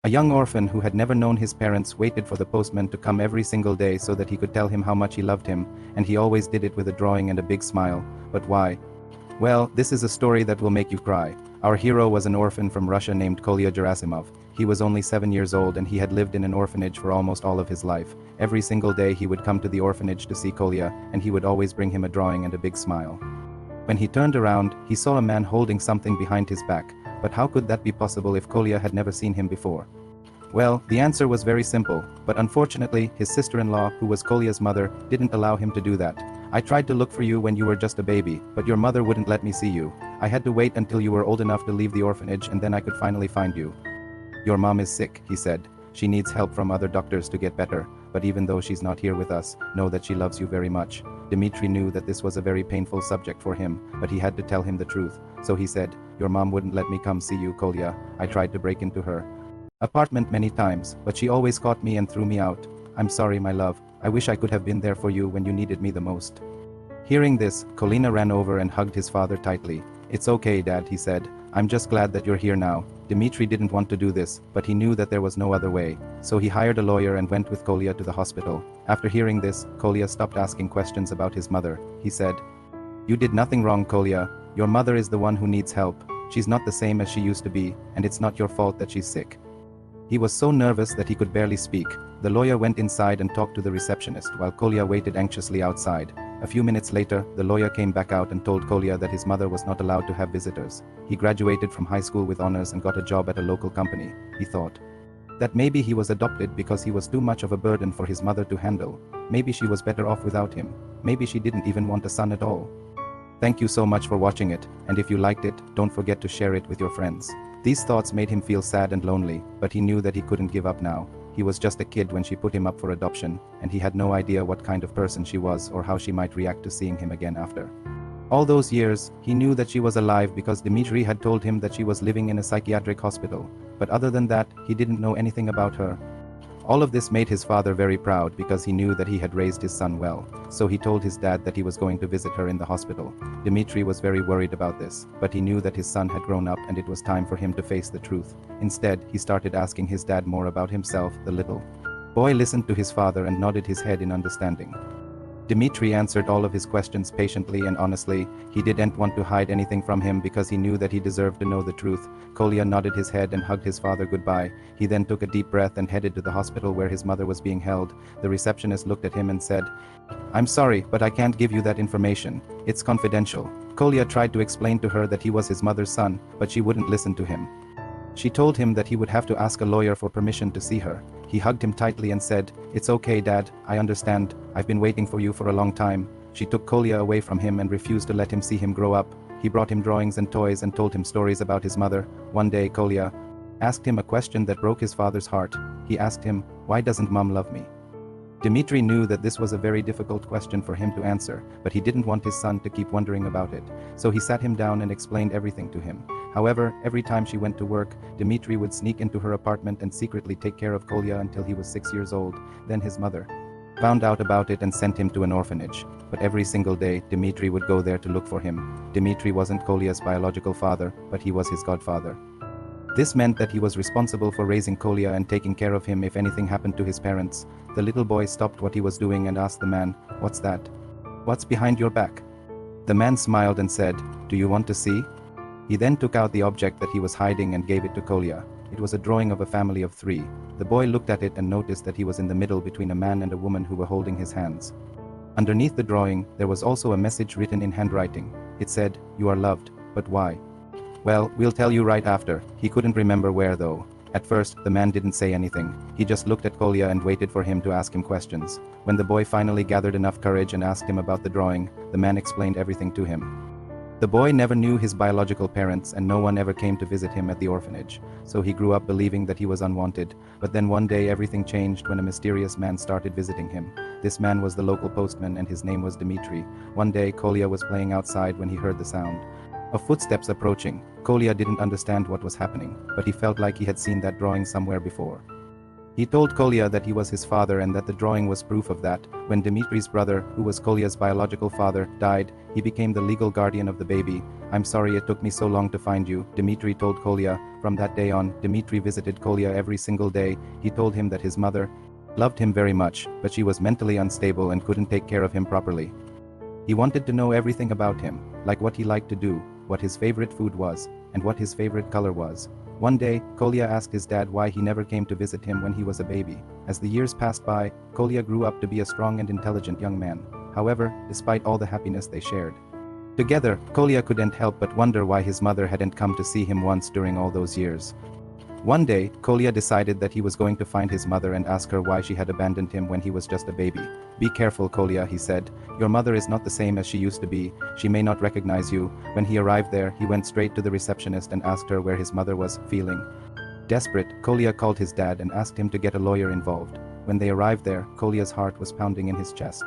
A young orphan who had never known his parents waited for the postman to come every single day so that he could tell him how much he loved him, and he always did it with a drawing and a big smile. But why? Well, this is a story that will make you cry. Our hero was an orphan from Russia named Kolya Gerasimov. He was only 7 years old and he had lived in an orphanage for almost all of his life. Every single day he would come to the orphanage to see Kolya, and he would always bring him a drawing and a big smile. When he turned around, he saw a man holding something behind his back. But how could that be possible if Kolya had never seen him before? Well, the answer was very simple, but unfortunately, his sister-in-law, who was Kolya's mother, didn't allow him to do that. I tried to look for you when you were just a baby, but your mother wouldn't let me see you. I had to wait until you were old enough to leave the orphanage and then I could finally find you. Your mom is sick, he said. She needs help from other doctors to get better, but even though she's not here with us, know that she loves you very much. Dmitri knew that this was a very painful subject for him, but he had to tell him the truth. So he said, your mom wouldn't let me come see you, Kolya. I tried to break into her apartment many times, but she always caught me and threw me out. I'm sorry, my love. I wish I could have been there for you when you needed me the most. Hearing this, Kolina ran over and hugged his father tightly. It's okay, Dad, he said. I'm just glad that you're here now. Dmitri didn't want to do this, but he knew that there was no other way. So he hired a lawyer and went with Kolya to the hospital. After hearing this, Kolya stopped asking questions about his mother. He said, you did nothing wrong, Kolya. Your mother is the one who needs help. She's not the same as she used to be, and it's not your fault that she's sick. He was so nervous that he could barely speak. The lawyer went inside and talked to the receptionist while Kolya waited anxiously outside. A few minutes later, the lawyer came back out and told Kolya that his mother was not allowed to have visitors. He graduated from high school with honors and got a job at a local company. He thought that maybe he was adopted because he was too much of a burden for his mother to handle. Maybe she was better off without him. Maybe she didn't even want a son at all. Thank you so much for watching it, and if you liked it, don't forget to share it with your friends. These thoughts made him feel sad and lonely, but he knew that he couldn't give up now. He was just a kid when she put him up for adoption, and he had no idea what kind of person she was or how she might react to seeing him again after all those years. He knew that she was alive because Dmitri had told him that she was living in a psychiatric hospital, but other than that, he didn't know anything about her. All of this made his father very proud because he knew that he had raised his son well, so he told his dad that he was going to visit her in the hospital. Dmitri was very worried about this, but he knew that his son had grown up and it was time for him to face the truth. Instead, he started asking his dad more about himself. The little boy listened to his father and nodded his head in understanding. Dmitri answered all of his questions patiently and honestly. He didn't want to hide anything from him because he knew that he deserved to know the truth. Kolya nodded his head and hugged his father goodbye. He then took a deep breath and headed to the hospital where his mother was being held. The receptionist looked at him and said, I'm sorry, but I can't give you that information. It's confidential. Kolya tried to explain to her that he was his mother's son, but she wouldn't listen to him. She told him that he would have to ask a lawyer for permission to see her. He hugged him tightly and said, it's okay, Dad, I understand. I've been waiting for you for a long time. She took Kolya away from him and refused to let him see him grow up. He brought him drawings and toys and told him stories about his mother. One day, Kolya asked him a question that broke his father's heart. He asked him, why doesn't Mom love me? Dmitri knew that this was a very difficult question for him to answer, but he didn't want his son to keep wondering about it. So he sat him down and explained everything to him. However, every time she went to work, Dmitri would sneak into her apartment and secretly take care of Kolya until he was 6 years old. Then his mother found out about it and sent him to an orphanage. But every single day, Dmitri would go there to look for him. Dmitri wasn't Kolya's biological father, but he was his godfather. This meant that he was responsible for raising Kolya and taking care of him if anything happened to his parents. The little boy stopped what he was doing and asked the man, what's that? What's behind your back? The man smiled and said, do you want to see? He then took out the object that he was hiding and gave it to Kolya. It was a drawing of a family of 3. The boy looked at it and noticed that he was in the middle between a man and a woman who were holding his hands. Underneath the drawing, there was also a message written in handwriting. It said, you are loved, but why? Well, we'll tell you right after. He couldn't remember where though. At first, the man didn't say anything. He just looked at Kolya and waited for him to ask him questions. When the boy finally gathered enough courage and asked him about the drawing, the man explained everything to him. The boy never knew his biological parents and no one ever came to visit him at the orphanage, so he grew up believing that he was unwanted. But then one day everything changed when a mysterious man started visiting him. This man was the local postman and his name was Dmitri. One day Kolya was playing outside when he heard the sound of footsteps approaching. Kolya didn't understand what was happening, but he felt like he had seen that drawing somewhere before. He told Kolya that he was his father and that the drawing was proof of that. When Dmitri's brother, who was Kolya's biological father, died, he became the legal guardian of the baby. "I'm sorry it took me so long to find you," Dmitri told Kolya. From that day on, Dmitri visited Kolya every single day. He told him that his mother loved him very much, but she was mentally unstable and couldn't take care of him properly. He wanted to know everything about him, like what he liked to do, what his favorite food was, and what his favorite color was. One day, Kolya asked his dad why he never came to visit him when he was a baby. As the years passed by, Kolya grew up to be a strong and intelligent young man. However, despite all the happiness they shared together, Kolya couldn't help but wonder why his mother hadn't come to see him once during all those years. One day, Kolya decided that he was going to find his mother and ask her why she had abandoned him when he was just a baby. "Be careful, Kolya," he said. "Your mother is not the same as she used to be. She may not recognize you." When he arrived there, he went straight to the receptionist and asked her where his mother was. Feeling desperate, Kolya called his dad and asked him to get a lawyer involved. When they arrived there, Kolya's heart was pounding in his chest.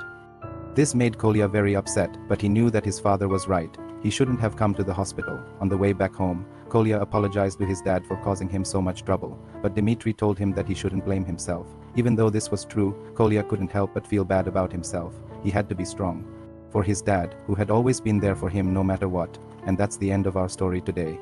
This made Kolya very upset, but he knew that his father was right. He shouldn't have come to the hospital. On the way back home, Kolya apologized to his dad for causing him so much trouble, but Dmitri told him that he shouldn't blame himself. Even though this was true, Kolya couldn't help but feel bad about himself. He had to be strong for his dad, who had always been there for him no matter what. And that's the end of our story today.